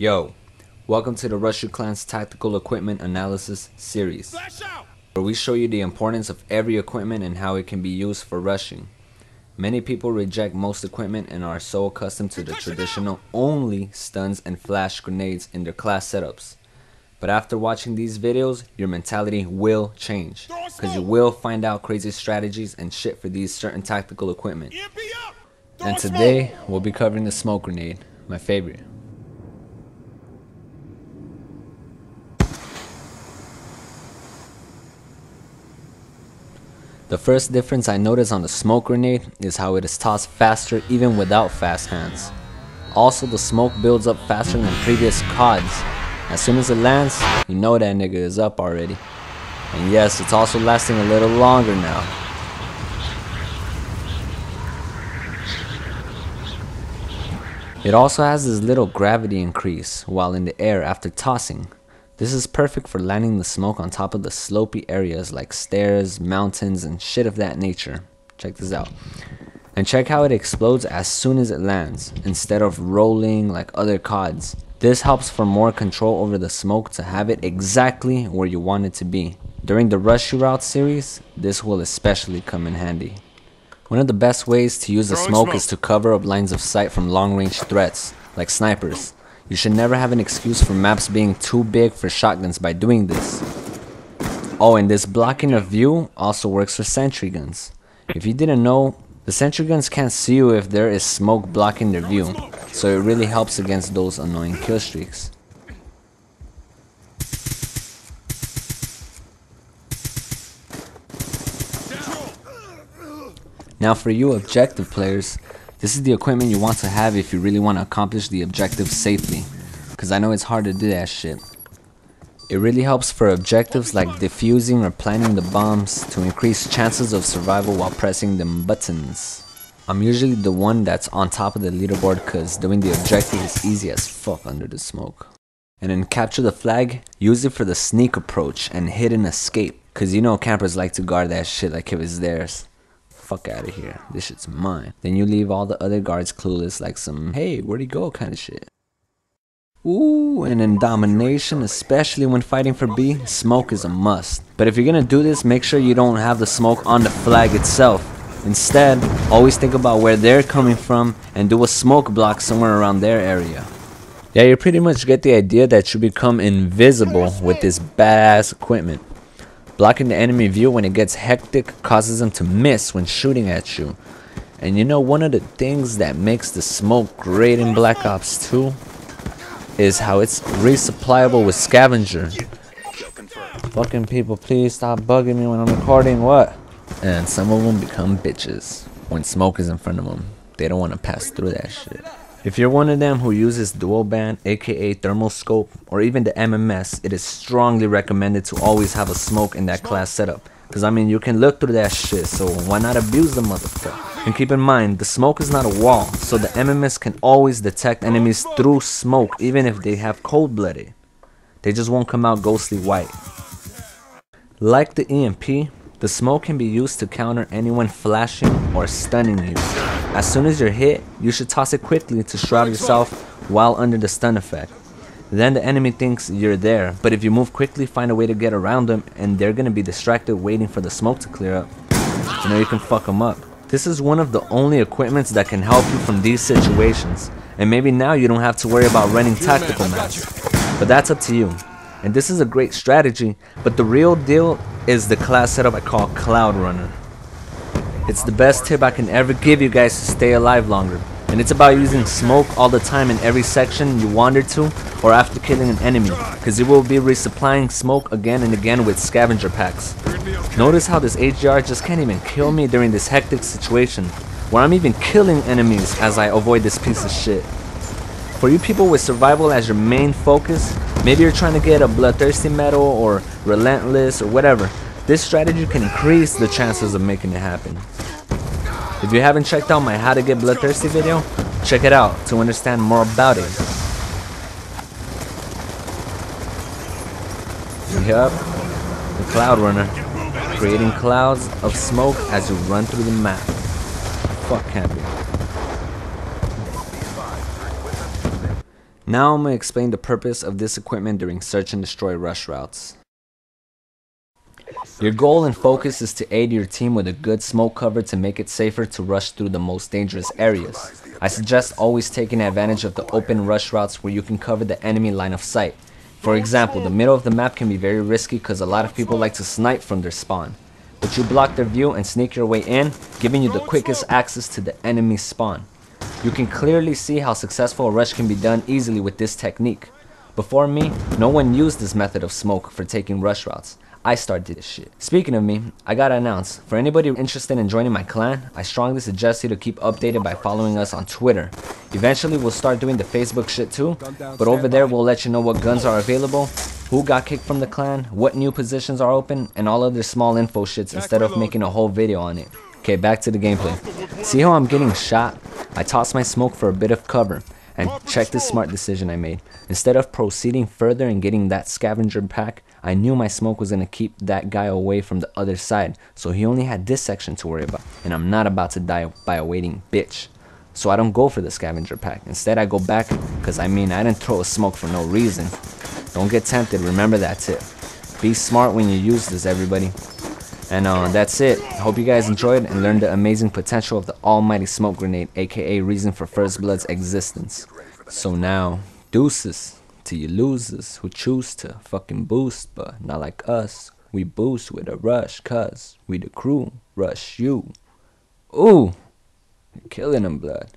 Yo, welcome to the RshU Clan's Tactical Equipment Analysis series, where we show you the importance of every equipment and how it can be used for rushing. Many people reject most equipment and are so accustomed to the traditional only stuns and flash grenades in their class setups. But after watching these videos, your mentality will change, because you will find out crazy strategies and shit for these certain tactical equipment. And today, we'll be covering the smoke grenade, my favorite. The first difference I notice on the smoke grenade is how it is tossed faster even without fast hands. Also, the smoke builds up faster than previous CODs. As soon as it lands, you know that nigga is up already. And yes, it's also lasting a little longer now. It also has this little gravity increase while in the air after tossing. This is perfect for landing the smoke on top of the slopey areas like stairs, mountains, and shit of that nature. Check this out. And check how it explodes as soon as it lands, instead of rolling like other CODs. This helps for more control over the smoke to have it exactly where you want it to be. During the RshU route series, this will especially come in handy. One of the best ways to use the smoke is to cover up lines of sight from long-range threats, like snipers. You should never have an excuse for maps being too big for shotguns by doing this. Oh, and this blocking of view also works for sentry guns. If you didn't know, the sentry guns can't see you if there is smoke blocking their view, so it really helps against those annoying kill streaks. Now for you objective players, this is the equipment you want to have if you really want to accomplish the objective safely, because I know it's hard to do that shit. It really helps for objectives like defusing or planting the bombs to increase chances of survival while pressing them buttons. I'm usually the one that's on top of the leaderboard because doing the objective is easy as fuck under the smoke. And in Capture the Flag, use it for the sneak approach and hidden escape, because you know campers like to guard that shit like if it's theirs. Fuck out of here, this shit's mine. Then you leave all the other guards clueless like some hey where'd he go kind of shit. Ooh, and in domination, especially when fighting for B, smoke is a must. But if you're gonna do this, make sure you don't have the smoke on the flag itself. Instead, always think about where they're coming from and do a smoke block somewhere around their area. Yeah, you pretty much get the idea that you become invisible with this badass equipment. Blocking the enemy view when it gets hectic causes them to miss when shooting at you. And you know, one of the things that makes the smoke great in Black Ops 2 is how it's resupplyable with scavenger. Fucking people, please stop bugging me when I'm recording, what? And some of them become bitches when smoke is in front of them. They don't want to pass through that shit. If you're one of them who uses dual band, aka thermal scope, or even the MMS, it is strongly recommended to always have a smoke in that class setup. Cause I mean, you can look through that shit, so why not abuse the motherfucker? And keep in mind, the smoke is not a wall, so the MMS can always detect enemies through smoke, even if they have cold-blooded. They just won't come out ghostly white. Like the EMP, the smoke can be used to counter anyone flashing or stunning you. As soon as you're hit, you should toss it quickly to shroud yourself while under the stun effect. Then the enemy thinks you're there, but if you move quickly, find a way to get around them and they're gonna be distracted waiting for the smoke to clear up. You know, you can fuck them up. This is one of the only equipments that can help you from these situations. And maybe now you don't have to worry about running tactical maps. But that's up to you. And this is a great strategy, but the real deal is the class setup I call Cloud Runner. It's the best tip I can ever give you guys to stay alive longer. And it's about using smoke all the time in every section you wander to or after killing an enemy, because you will be resupplying smoke again and again with scavenger packs. Notice how this HGR just can't even kill me during this hectic situation, where I'm even killing enemies as I avoid this piece of shit. For you people with survival as your main focus, maybe you're trying to get a bloodthirsty medal or relentless or whatever, this strategy can increase the chances of making it happen. If you haven't checked out my How to Get Bloodthirsty video, check it out to understand more about it. Yup, the Cloud Runner, creating clouds of smoke as you run through the map. Fuck camping. Now I'm going to explain the purpose of this equipment during search and destroy rush routes. Your goal and focus is to aid your team with a good smoke cover to make it safer to rush through the most dangerous areas. I suggest always taking advantage of the open rush routes where you can cover the enemy line of sight. For example, the middle of the map can be very risky because a lot of people like to snipe from their spawn. But you block their view and sneak your way in, giving you the quickest access to the enemy's spawn. You can clearly see how successful a rush can be done easily with this technique. Before me, no one used this method of smoke for taking rush routes. I started this shit. Speaking of me, I gotta announce, for anybody interested in joining my clan, I strongly suggest you to keep updated by following us on Twitter. Eventually we'll start doing the Facebook shit too, but over there we'll let you know what guns are available, who got kicked from the clan, what new positions are open, and all other small info shits instead of making a whole video on it. Okay, back to the gameplay. See how I'm getting shot? I tossed my smoke for a bit of cover. And check this smart decision I made. Instead of proceeding further and getting that scavenger pack, I knew my smoke was going to keep that guy away from the other side. So he only had this section to worry about. And I'm not about to die by a waiting bitch. So I don't go for the scavenger pack. Instead I go back because I didn't throw a smoke for no reason. Don't get tempted, remember that tip. Be smart when you use this, everybody. And that's it. Hope you guys enjoyed and learned the amazing potential of the almighty smoke grenade, aka reason for First Blood's existence. So now, deuces to you losers who choose to fucking boost, but not like us. We boost with a rush, cuz we the crew, RshU. Ooh, you're killing them, blood.